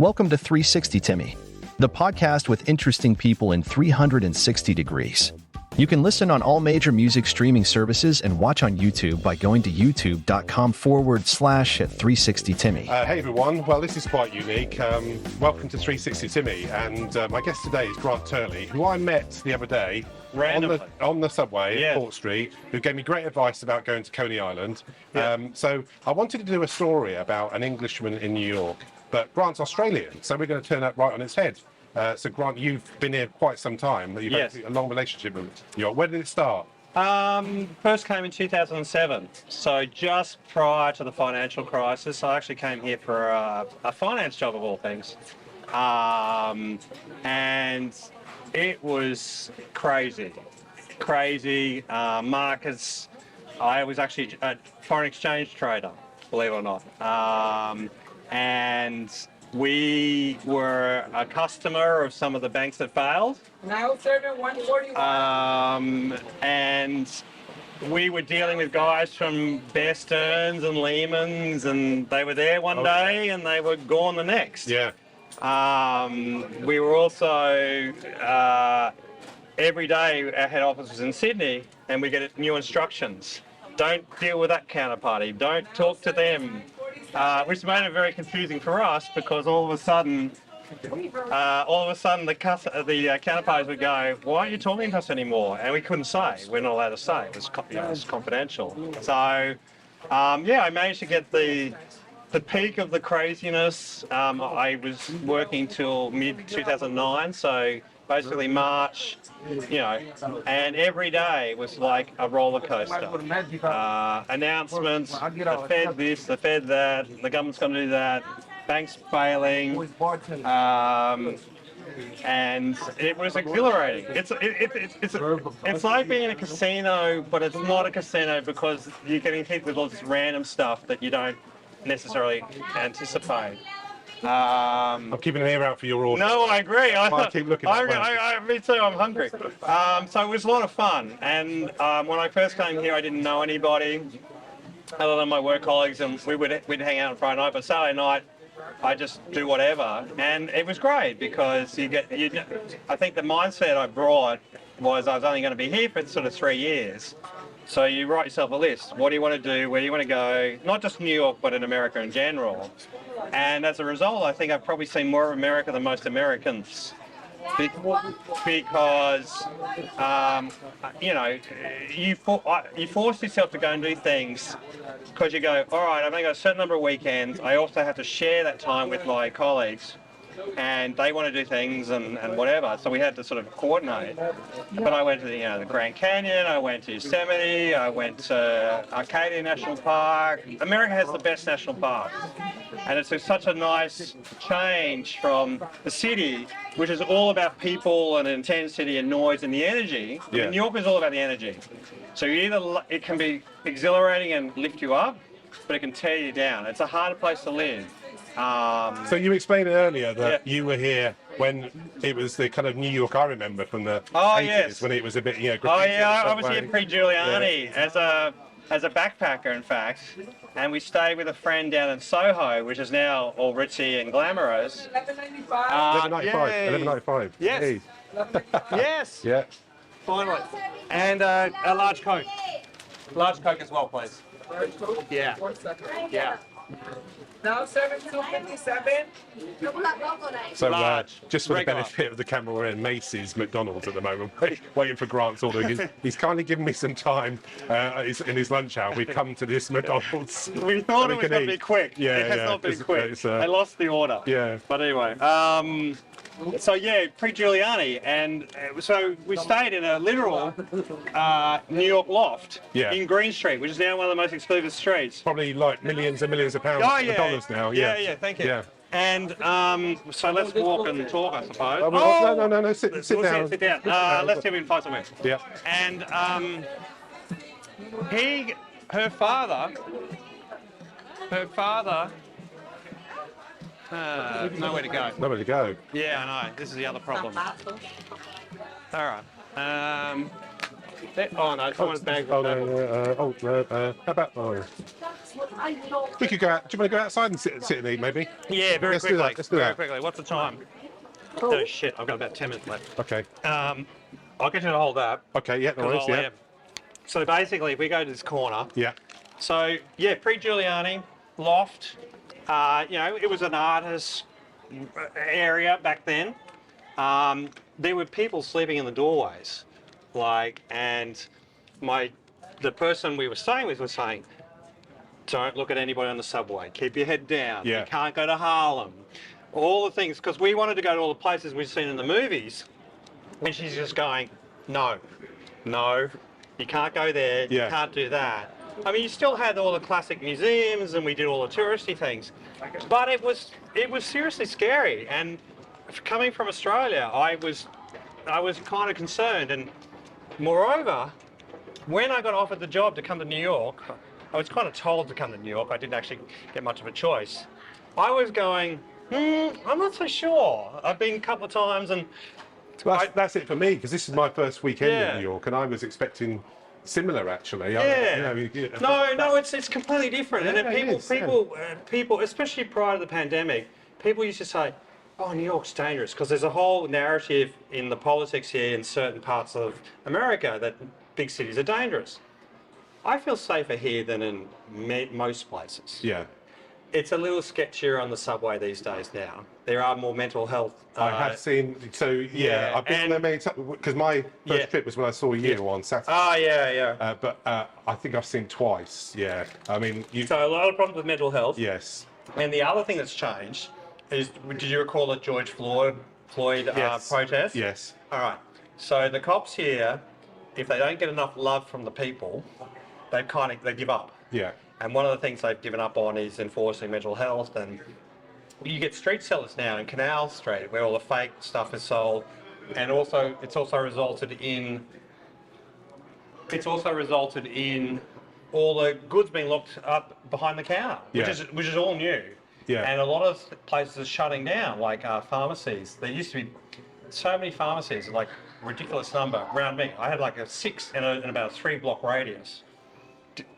Welcome to 360 Timmy, the podcast with interesting people in 360 degrees. You can listen on all major music streaming services and watch on YouTube by going to youtube.com/360Timmy. Hey everyone, well this is quite unique. Welcome to 360 Timmy, and my guest today is Grant Turley, who I met the other day on the subway at Port Street, who gave me great advice about going to Coney Island. So I wanted to do a story about an Englishman in New York, but Grant's Australian, so we're going to turn that right on its head. So Grant, you've been here quite some time. You've had a long relationship with New York. Where did it start? First came in 2007, so just prior to the financial crisis. I actually came here for a finance job of all things, and it was crazy. Markets. I was actually a foreign exchange trader, believe it or not, and we were a customer of some of the banks that failed. Now serving 141. And we were dealing with guys from Bear Stearns and Lehman's, and they were there one day and they were gone the next. Yeah. We were also, every day our head office was in Sydney, and we get new instructions. Don't deal with that counterparty. Don't talk to them. Which made it very confusing for us, because all of a sudden the counterparties would go, "Why aren't you talking to us anymore?" And we couldn't say. We're not allowed to say. It was confidential. So, I managed to get the peak of the craziness. I was working till mid 2009, so basically March, and every day was like a roller coaster. Announcements, the Fed this, the Fed that, the government's going to do that, banks failing, and it was exhilarating. It's like being in a casino, but it's not a casino because you're getting hit with all this random stuff that you don't necessarily anticipate. I'm keeping an ear out for your order. No, I agree. I keep looking at me too, I'm hungry. So it was a lot of fun. And when I first came here, I didn't know anybody other than my work colleagues, and we'd hang out on Friday night, but Saturday night, I just do whatever. And it was great because I think the mindset I brought was I was only going to be here for sort of 3 years. So you write yourself a list. What do you want to do? Where do you want to go? Not just New York, but in America in general. And as a result, I think I've probably seen more of America than most Americans. Because, you force yourself to go and do things because you go, all right, I've only got a certain number of weekends. I also have to share that time with my colleagues, and they want to do things and whatever, so we had to sort of coordinate. But I went to the Grand Canyon, I went to Yosemite, I went to Arcadia National Park. America has the best national parks, and it's such a nice change from the city, which is all about people and intensity and noise and the energy. Yeah. New York is all about the energy. So it can be exhilarating and lift you up, but it can tear you down. It's a harder place to live. So you explained earlier that you were here when it was the kind of New York I remember from the 80s, when it was a bit, I was here pre-Giuliani as a backpacker, in fact, and we stayed with a friend down in Soho, which is now all ritzy and glamorous. 11.95. Yes. Hey. Yes. Yeah. Finally. And a large Coke. Large Coke as well, please. Yeah. Yeah. Now serving 257. So Large. just for Regular. the benefit of the camera, we're in Maceys McDonald's at the moment, waiting for Grant's order. He's kindly given me some time in his lunch hour. We've come to this McDonald's. We thought it was going to be quick. Yeah, it has not been quick. I lost the order. Yeah. But anyway, pre-Giuliani, and so we stayed in a literal New York loft in Green Street, which is now one of the most exclusive streets. Probably like millions and millions of pounds, dollars now. Yeah, thank you. Yeah. And so let's walk and talk, I suppose. No, sit down. Sit down. Let's see if we can find somewhere. Yeah. And her father. Nowhere to go. Nowhere to go. Yeah, I know. This is the other problem. All right. Someone's bag. How about? We could go out. Do you want to go outside and sit and eat, maybe? Yeah, very Let's quickly. do that. Let's do very that. quickly. What's the time? Oh shit! I've got about 10 minutes left. Okay. I'll get you to hold that. Okay. Yeah. No worries. Yeah. So basically, if we go to this corner. Yeah. So yeah, pre-Giuliani, loft. It was an artist area back then. There were people sleeping in the doorways, and the person we were staying with was saying, "Don't look at anybody on the subway. Keep your head down. Yeah. You can't go to Harlem." All the things, because we wanted to go to all the places we've seen in the movies, and she's just going, "No, you can't go there. Yeah. You can't do that." I mean, you still had all the classic museums, and we did all the touristy things, but it was seriously scary. And coming from Australia, I was kind of concerned. And moreover, when I got offered the job to come to New York, I was kind of told to come to New York. I didn't actually get much of a choice. I was going, I'm not so sure. I've been a couple of times, and Well, that's it for me, because this is my first weekend Yeah. in New York, and I was expecting similar, actually. Yeah. No, it's completely different. And then Yeah, it people, especially prior to the pandemic, people used to say, "Oh, New York's dangerous," because there's a whole narrative in the politics here in certain parts of America that big cities are dangerous. I feel safer here than in most places. Yeah. It's a little sketchier on the subway these days now. There are more mental health. I have seen, yeah, I've been there many times, because my first trip was when I saw you on Saturday. Oh, yeah. But I think I've seen twice, yeah. I mean, So a lot of problems with mental health. Yes. And the other thing that's changed is, did you recall the George Floyd Yes. protest? Yes. All right. So the cops here, if they don't get enough love from the people, they give up. Yeah. And one of the things they've given up on is enforcing mental health. And you get street sellers now in Canal Street where all the fake stuff is sold. And also, it's also resulted in all the goods being locked up behind the counter, which is all new. Yeah. And a lot of places are shutting down, like pharmacies. There used to be so many pharmacies, like ridiculous number around me. I had like a 6 in about a 3-block radius.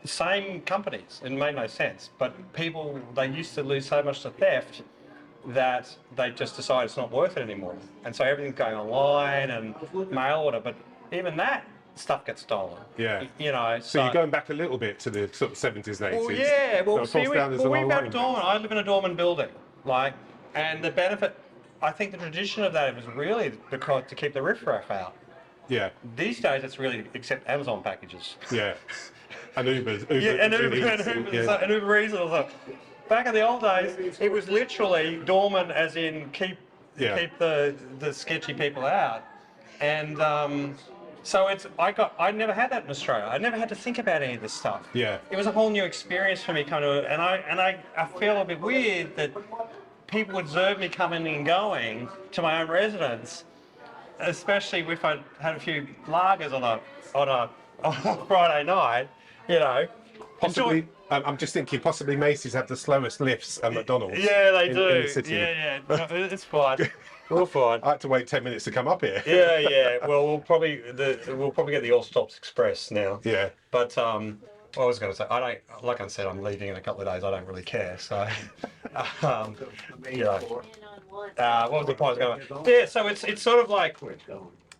Same companies. It made no sense. But people, they used to lose so much to theft that they just decided it's not worth it anymore. And so everything's going online and mail order. But even that stuff gets stolen. Yeah. So you're going back a little bit to the sort of 70s and 80s. Well, yeah. Well, see, we've had line. a dormant. I live in a dormant building. And the benefit, I think the tradition of that was really because to keep the riffraff out. Yeah. These days, it's really accept Amazon packages. Yeah. And Ubers. And Uber Eats and stuff. Back in the old days, it was literally dormant, as in keep the sketchy people out. And so I never had that in Australia. I never had to think about any of this stuff. Yeah. It was a whole new experience for me coming to it, and I feel a bit weird that people observe me coming and going to my own residence, especially if I had a few lagers on a Friday night. Possibly, I'm just thinking possibly Maceys have the slowest lifts at McDonald's. Yeah, they do. In the city. Yeah. No, it's fine. We're fine. I had to wait 10 minutes to come up here. Yeah. Well, we'll probably get the All Stops Express now. Yeah. But what I was going to say, like I said, I'm leaving in a couple of days. I don't really care. So, what was the point I was going to? Yeah. So it's sort of like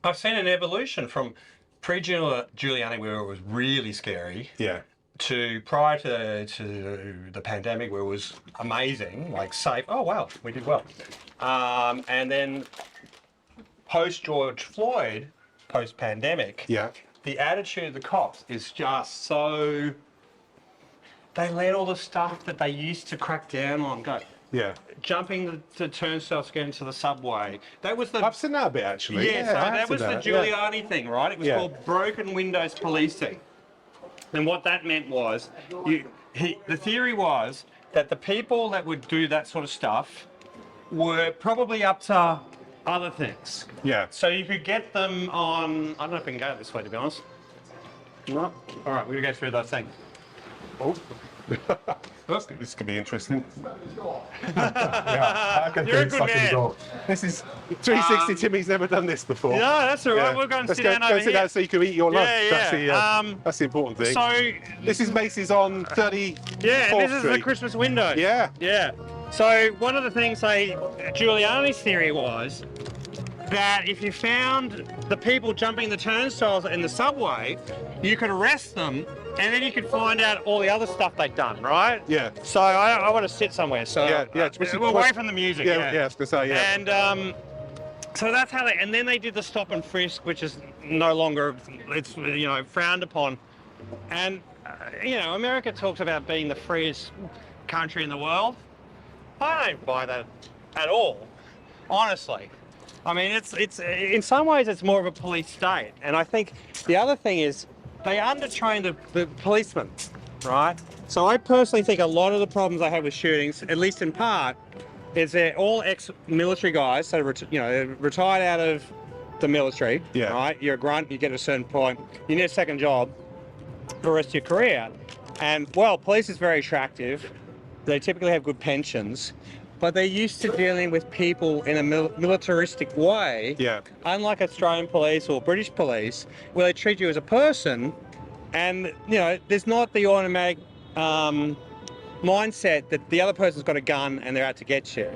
I've seen an evolution from pre-Giuliani, where it was really scary. Yeah. To prior to the pandemic, where it was amazing, like safe. Oh wow, we did well. And then post George Floyd, post pandemic, the attitude of the cops is just so. They let all the stuff that they used to crack down on go. Yeah. Jumping the turnstiles, getting to the subway. That was the. I've seen that a bit actually. Yeah, so that was the Giuliani thing, right? It was called broken windows policing. And what that meant was, the theory was that the people that would do that sort of stuff were probably up to other things. Yeah. So you could get them on. I don't know if we can go this way, to be honest. No. All right, we're gonna go through those things. Oh. This could be interesting. Yeah, You're a good man. This is 360. Timmy's never done this before. No, that's all right. We'll go and sit down over sit here. down so you can eat your lunch. Yeah. That's the important thing. So this is Maceys on 30. yeah, this is the Christmas window. Yeah. Yeah. So one of the things Giuliani's theory was that if you found the people jumping the turnstiles in the subway, you could arrest them, and then you could find out all the other stuff they'd done, right? Yeah. So I want to sit somewhere. So away from the music. Yeah, I was gonna say, yeah. And so that's how and then they did the stop and frisk, which is no longer, it's frowned upon. And America talks about being the freest country in the world. I don't buy that at all, honestly. I mean, it's in some ways it's more of a police state, and I think the other thing is they undertrain the policemen, right? So I personally think a lot of the problems I have with shootings, at least in part, is they're all ex-military guys, so retired out of the military, right? You're a grunt, you get to a certain point, you need a second job for the rest of your career, and well, police is very attractive. They typically have good pensions. But they're used to dealing with people in a militaristic way, unlike Australian police or British police, where they treat you as a person, and there's not the automatic mindset that the other person's got a gun and they're out to get you.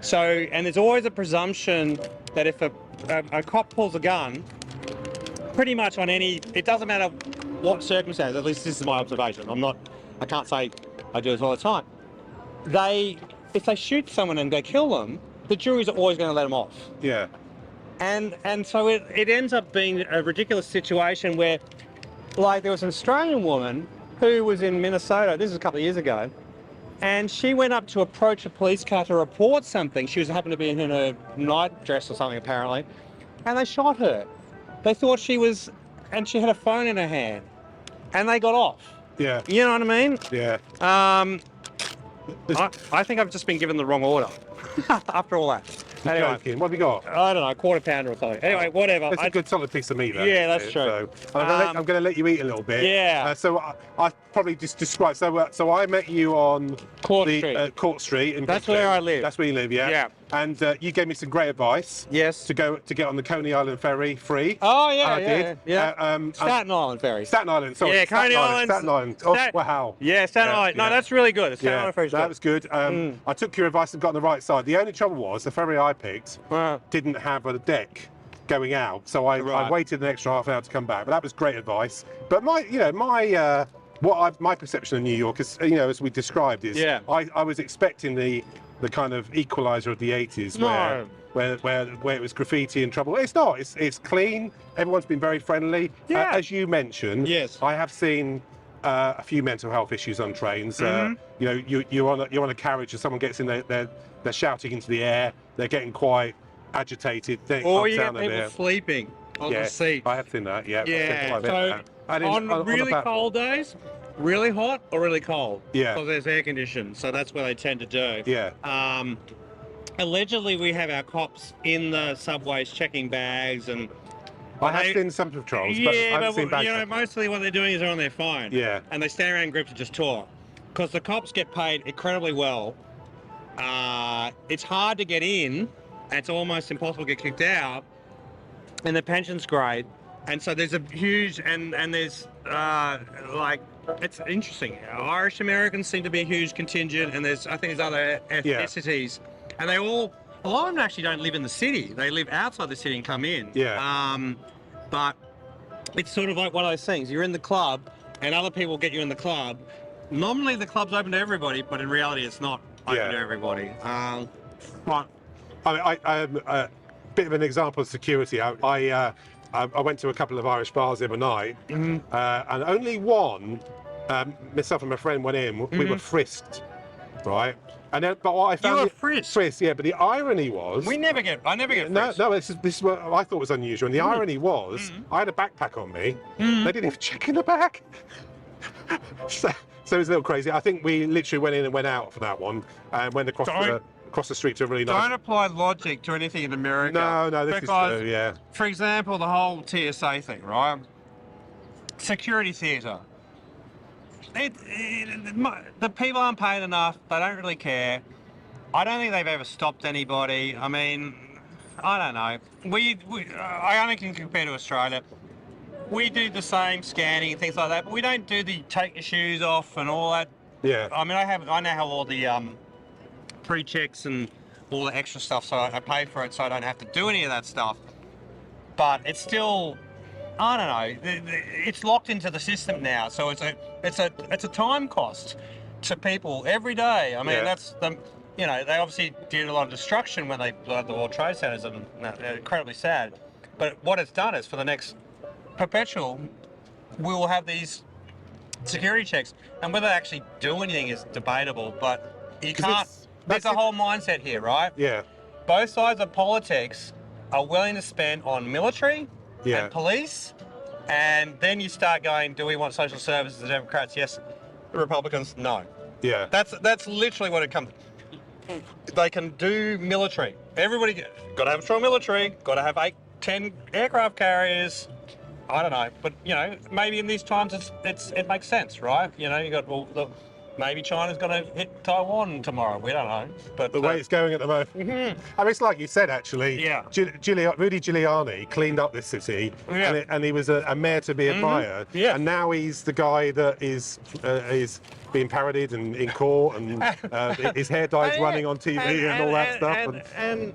So, and there's always a presumption that if a cop pulls a gun, pretty much on it doesn't matter what circumstance, at least this is my observation. I can't say I do this all the time. If they shoot someone and they kill them, the juries are always going to let them off. Yeah. And so it ends up being a ridiculous situation where, like, there was an Australian woman who was in Minnesota, this was a couple of years ago, and she went up to approach a police car to report something. She happened to be in her night dress or something, apparently, and they shot her. They thought and she had a phone in her hand, and they got off. Yeah. You know what I mean? Yeah. I think I've just been given the wrong order after all that. Anyway, joking. What have you got? I don't know, quarter pounder or something. Anyway, whatever. It's a good solid piece of meat, though. Yeah, that's true. So I'm going to let you eat a little bit. Yeah. So I probably just describe. So I met you on Court Street. Court Street. That's where I live. That's where you live, yeah. Yeah. And you gave me some great advice. Yes. To get on the Coney Island ferry free. Oh yeah, I did. Staten Island ferry. Staten Island. Sorry. Yeah, Coney Island. Staten Island. Oh wow. Yeah, Staten Island. No, that's really good. Staten Island ferry's good. That was good. I took your advice and got on the right side. The only trouble was the ferry I picked didn't have a deck going out, so I waited an extra half hour to come back. But that was great advice. But my perception of New York is, as we described, is I was expecting the kind of equalizer of the 80s where it was graffiti and trouble. It's not. It's clean. Everyone's been very friendly. Yeah. As you mentioned, I have seen a few mental health issues on trains. You're on a carriage and someone gets in they're shouting into the air. They're getting quite agitated. Or you get people sleeping on the seat. I have seen that. Yeah. Yeah. So on really cold days, really hot or really cold. Yeah. Because there's air conditioning, so that's what they tend to do. Yeah. Allegedly, we have our cops in the subways checking bags and. I have seen some patrols, but I haven't seen bags. Mostly what they're doing is they're on their phone. Yeah. And they stand around in groups and just talk. Because the cops get paid incredibly well. It's hard to get in. It's almost impossible to get kicked out. And the pension's great. And so there's a huge, and there's it's interesting. Irish Americans seem to be a huge contingent, and I think there's other ethnicities. And a lot of them actually don't live in the city. They live outside the city and come in. Yeah. But it's sort of like one of those things. You're in the club, and other people get you in the club. Nominally, the club's open to everybody, but in reality, it's not open to everybody. Right. I'm a bit of an example of security. I went to a couple of Irish bars the other night, and only one, myself and my friend went in. We were frisked, right? And then, but what I found, you were frisked, yeah. But the irony was, I never get frisked. No. This is what I thought was unusual. And the irony was, I had a backpack on me. They didn't even check in the bag. So it was a little crazy. I think we literally went in and went out for that one, and went across the street to a really nice. Don't apply logic to anything in America. No, this is true, yeah. For example, the whole TSA thing, right? Security theatre. the people aren't paid enough. They don't really care. I don't think they've ever stopped anybody. I mean, I don't know. I only can compare to Australia. We do the same scanning and things like that, but we don't do the take your shoes off and all that. Yeah. I mean, I now have all the pre-checks and all the extra stuff, so I pay for it, so I don't have to do any of that stuff. But it's still, I don't know. It's locked into the system now, so it's a time cost to people every day. I mean, that's the. You know, they obviously did a lot of destruction when they blew up the World Trade Centers, and they're incredibly sad. But what it's done is, for the next perpetual, we will have these security checks, and whether they actually do anything is debatable. But you can't. There's a whole mindset here, right? Yeah. Both sides of politics are willing to spend on military and police, and then you start going, do we want social services? The Democrats, yes. The Republicans, no. Yeah. That's literally what it comes. They can do military. Everybody got to have a strong military. Got to have 10 aircraft carriers. I don't know, but you know, maybe in these times it makes sense, right? You know, you got maybe China's going to hit Taiwan tomorrow. We don't know, but the way it's going at the moment. I mean, it's like you said, actually. Yeah. Rudy Giuliani cleaned up this city, and he was a mayor to be admired. Yeah. And now he's the guy that is being parodied and in court, and his hair dye's running on TV and all that stuff. And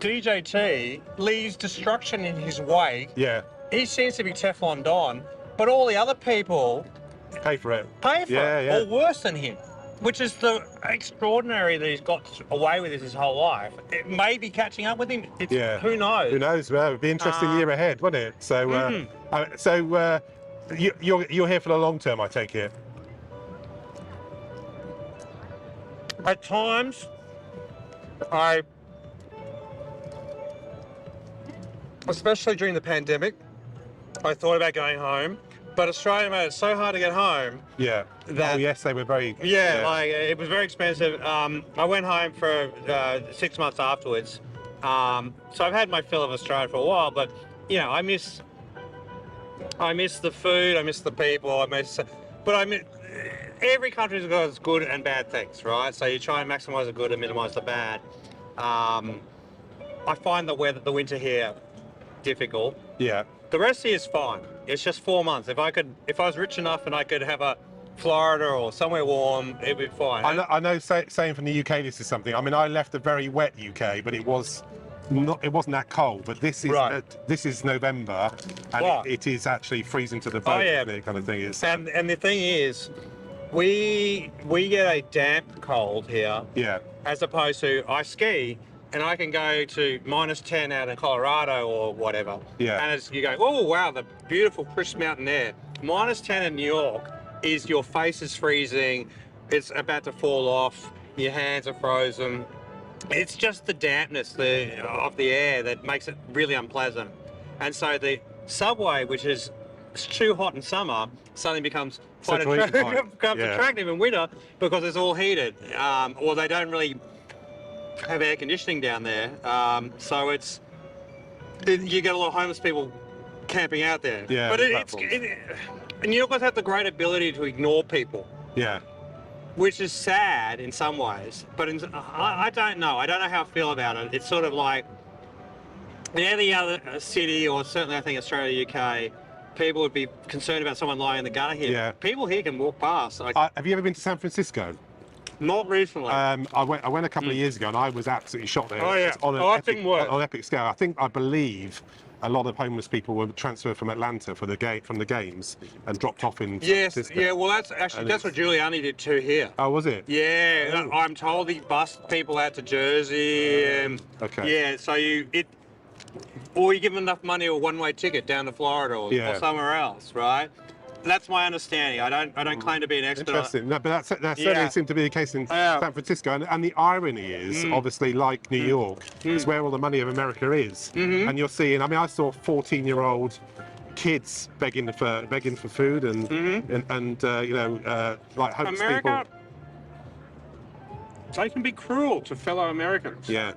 DJT leaves destruction in his wake. Yeah. He seems to be Teflon Don, but all the other people Pay for it. Or worse than him, which is the extraordinary that he's got away with this his whole life. It may be catching up with him. Who knows? Who knows? Well, it'd be an interesting year ahead, wouldn't it? So, you're here for the long term, I take it. At times, especially during the pandemic, I thought about going home. But Australia made it so hard to get home. Yeah. That, yes, they were very. Like it was very expensive. I went home for 6 months afterwards. So I've had my fill of Australia for a while, but you know, I miss the food, I miss the people, every country's got its good and bad things, right? So you try and maximise the good and minimise the bad. I find the winter here difficult. Yeah. The rest of the year's fine. It's just 4 months. If I was rich enough and I could have a Florida or somewhere warm, it'd be fine. I know. Saying from the UK, this is something. I mean, I left a very wet UK, but it wasn't that cold. But this is this is November, and it is actually freezing to the bone. Kind of thing is. And the thing is, we get a damp cold here. Yeah. As opposed to I ski. And I can go to -10 out in Colorado or whatever. Yeah. And you go, oh wow, the beautiful crisp mountain air. -10 in New York is your face is freezing, it's about to fall off, your hands are frozen. It's just the dampness of the air that makes it really unpleasant. And so the subway, which is too hot in summer, suddenly becomes quite attractive in winter because it's all heated, or they don't really have air conditioning down there, so you get a lot of homeless people camping out there. Yeah, but and New Yorkers have the great ability to ignore people. Yeah. Which is sad in some ways, but I don't know. I don't know how I feel about it. It's sort of like in any other city, or certainly I think Australia, UK, people would be concerned about someone lying in the gutter here. Yeah. People here can walk past. Have you ever been to San Francisco? Not recently. I went a couple of years ago, and I was absolutely shocked there. Oh yeah. On an epic scale. I believe a lot of homeless people were transferred from Atlanta from the games and dropped off in San Francisco. Yeah. Well, that's what Giuliani did too here. Oh, was it? Yeah. I'm told he bussed people out to Jersey. Okay. Yeah. So or you give them enough money or one-way ticket down to Florida or somewhere else, right? That's my understanding. I don't claim to be an expert. Interesting. No, but that certainly seemed to be the case in San Francisco. And the irony is, obviously, like New York, it's where all the money of America is. And you're seeing. I mean, I saw 14-year-old kids begging for food and like homeless people. They can be cruel to fellow Americans. Yeah.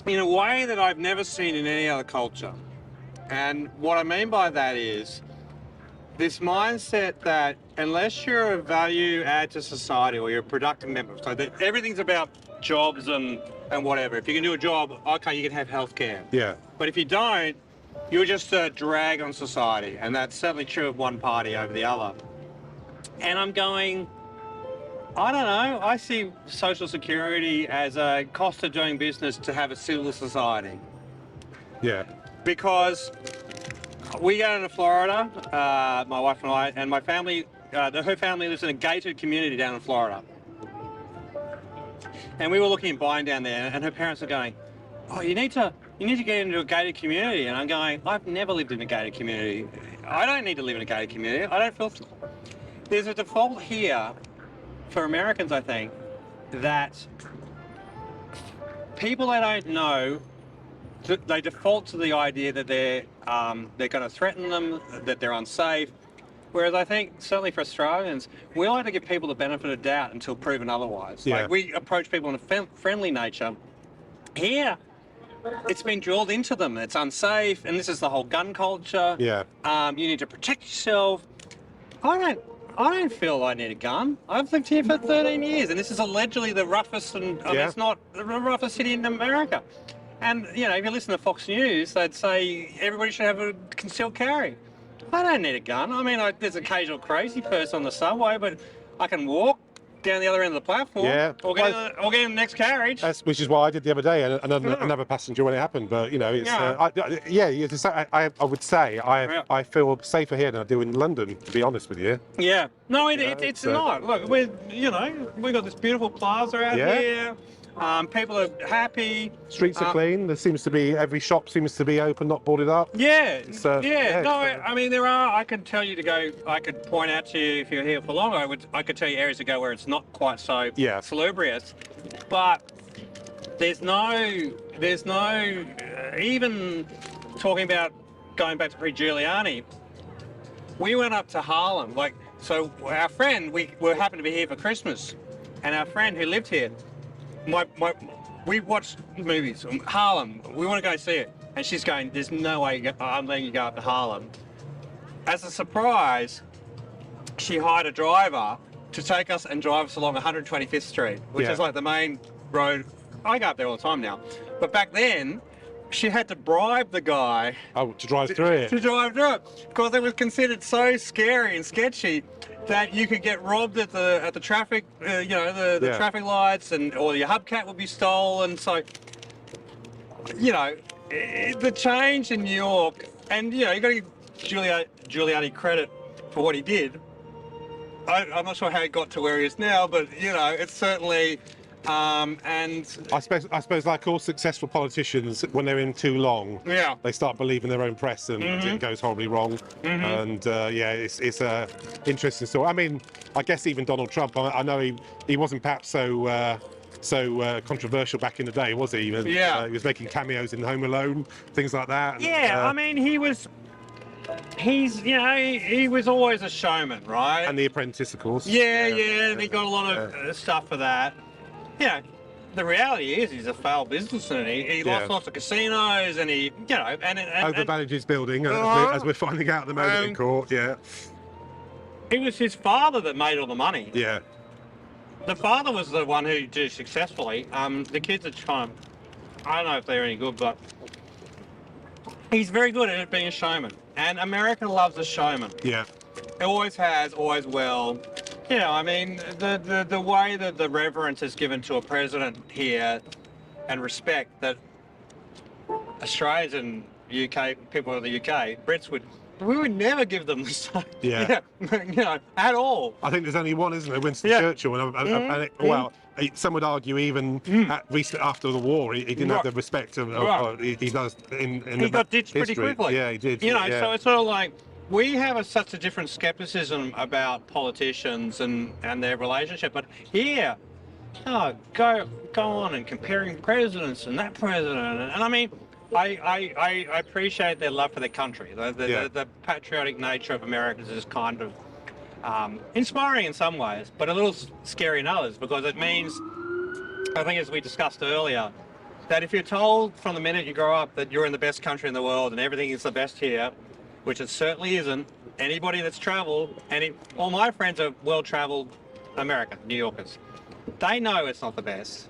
In a way that I've never seen in any other culture. And what I mean by that is, this mindset that unless you're a value add to society or you're a productive member, so that everything's about jobs and whatever. If you can do a job, okay, you can have healthcare. Yeah. But if you don't, you're just a drag on society, and that's certainly true of one party over the other. And I'm going, I don't know, I see Social Security as a cost of doing business to have a civil society. Yeah. Because we go to Florida, my wife and I, and my family, her family lives in a gated community down in Florida. And we were looking at buying down there, and her parents are going, oh, you need to get into a gated community. And I'm going, I've never lived in a gated community. I don't need to live in a gated community. I don't feel... There's a default here for Americans, I think, that people they don't know, they default to the idea that they're going to threaten them, that they're unsafe. Whereas I think, certainly for Australians, we like to give people the benefit of doubt until proven otherwise. Yeah. Like, we approach people in a friendly nature. Here, it's been drilled into them. It's unsafe, and this is the whole gun culture. Yeah. You need to protect yourself. I don't feel I need a gun. I've lived here for 13 years, and this is allegedly the roughest, and I mean, it's not the roughest city in America. And, you know, if you listen to Fox News, they'd say everybody should have a concealed carry. I don't need a gun. I mean, there's an occasional crazy person on the subway, but I can walk down the other end of the platform, or get in the next carriage. Which is what I did the other day, and another passenger when it happened. But you know, it's I would say I feel safer here than I do in London, to be honest with you. Yeah, no, it's not. Look, we got this beautiful plaza out here. People are happy. Streets are clean. There seems to be every shop seems to be open, not boarded up. Yeah, I mean, there are. I could tell you to go. I could point out to you if you're here for long. I could tell you areas to go where it's not quite so salubrious, but there's no. Even talking about going back to pre-Giuliani, we went up to Harlem. So our friend, we happened to be here for Christmas, and our friend who lived here. We watched movies. Harlem, we want to go see it. And she's going, there's no way I'm letting you go up to Harlem. As a surprise, she hired a driver to take us and drive us along 125th Street, which is like the main road. I go up there all the time now. But back then, she had to bribe the guy. To drive through it. To drive through it. Because it was considered so scary and sketchy that you could get robbed at the traffic, the traffic lights, or your hubcap would be stolen. So, the change in New York, and you got to give Giuliani credit for what he did. I'm not sure how he got to where he is now, but it's certainly. And I suppose, like all successful politicians, when they're in too long, they start believing their own press, and it goes horribly wrong. And it's a interesting story. I mean, I guess even Donald Trump. I know he wasn't perhaps so controversial back in the day, was he? He was making cameos in Home Alone, things like that. I mean, he was always a showman, right? And The Apprentice, of course. And he got a lot of stuff for that. The reality is he's a failed businessman. He lost lots of casinos, and he, overvalued his building, as we're finding out at the moment in court. It was his father that made all the money. The father was the one who did it successfully. The kids are kind of, I don't know if they're any good, but he's very good at being a showman. And America loves a showman. It always has, always will. I mean, the way that the reverence is given to a president here, and respect that Australians and UK, people of the UK, Brits we would never give them the same. At all. I think there's only one, isn't there? Winston Churchill. And some would argue even after the war, he didn't have the respect he does in he got ditched history. pretty quickly. He did. So it's sort of like, we have such a different skepticism about politicians and their relationship, but here, go on and comparing presidents and that president, and I mean, I appreciate their love for their country. The patriotic nature of Americans is kind of inspiring in some ways, but a little scary in others, because it means, I think as we discussed earlier, that if you're told from the minute you grow up that you're in the best country in the world and everything is the best here, which it certainly isn't. Anybody that's traveled, all my friends are well-traveled American, New Yorkers. They know it's not the best,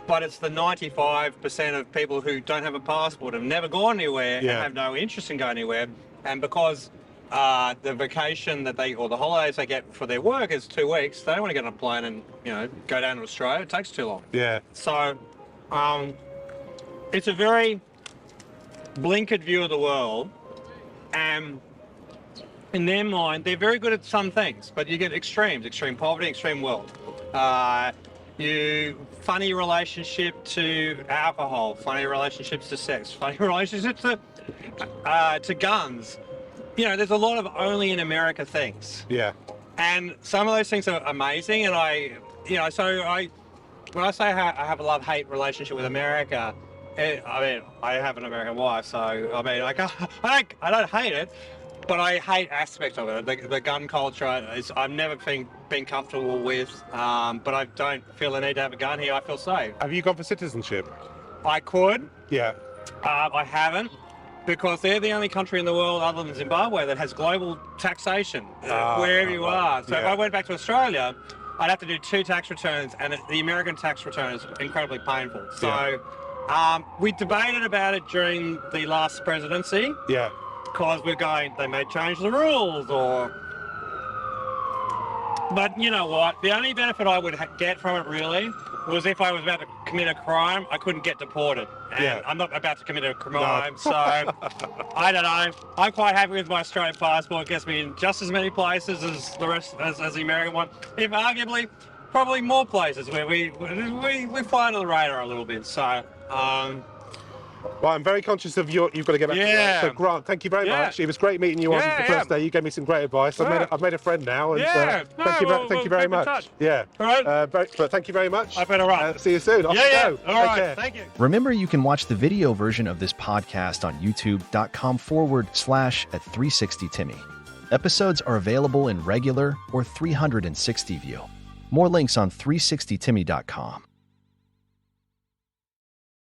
but it's the 95% of people who don't have a passport, have never gone anywhere, and have no interest in going anywhere. And because the vacation that or the holidays they get for their work is 2 weeks, they don't want to get on a plane and, go down to Australia. It takes too long. Yeah. So, it's a very blinkered view of the world, and in their mind, they're very good at some things, but you get extremes, extreme poverty, extreme wealth. Funny relationship to alcohol, funny relationships to sex, funny relationships to guns. There's a lot of only in America things. Yeah. And some of those things are amazing, and when I say I have a love-hate relationship with America, I have an American wife, so I don't hate it, but I hate aspects of it. The gun culture I've never been comfortable with, but I don't feel the need to have a gun here. I feel safe. Have you gone for citizenship? I could. Yeah. I haven't, because they're the only country in the world other than Zimbabwe that has global taxation wherever you are. So if I went back to Australia, I'd have to do 2 tax returns, and the American tax return is incredibly painful. So we debated about it during the last presidency. Yeah. Because we're going, they may change the rules, but you know what? The only benefit I would get from it really was if I was about to commit a crime, I couldn't get deported. And I'm not about to commit a crime, so I don't know. I'm quite happy with my Australian passport. It gets me in just as many places as the rest, as the American one. If arguably, probably more places where we fly under the radar a little bit. So. Well, I'm very conscious of you've got to get back to work. So Grant, thank you very much. It was great meeting you on the first day. You gave me some great advice. I've made a friend now. And, thank you very much. Yeah. All right. But thank you very much. I better run. See you soon. Off you go. All right. Thank you. Remember, you can watch the video version of this podcast on youtube.com/@360timmy. Episodes are available in regular or 360 view. More links on 360timmy.com.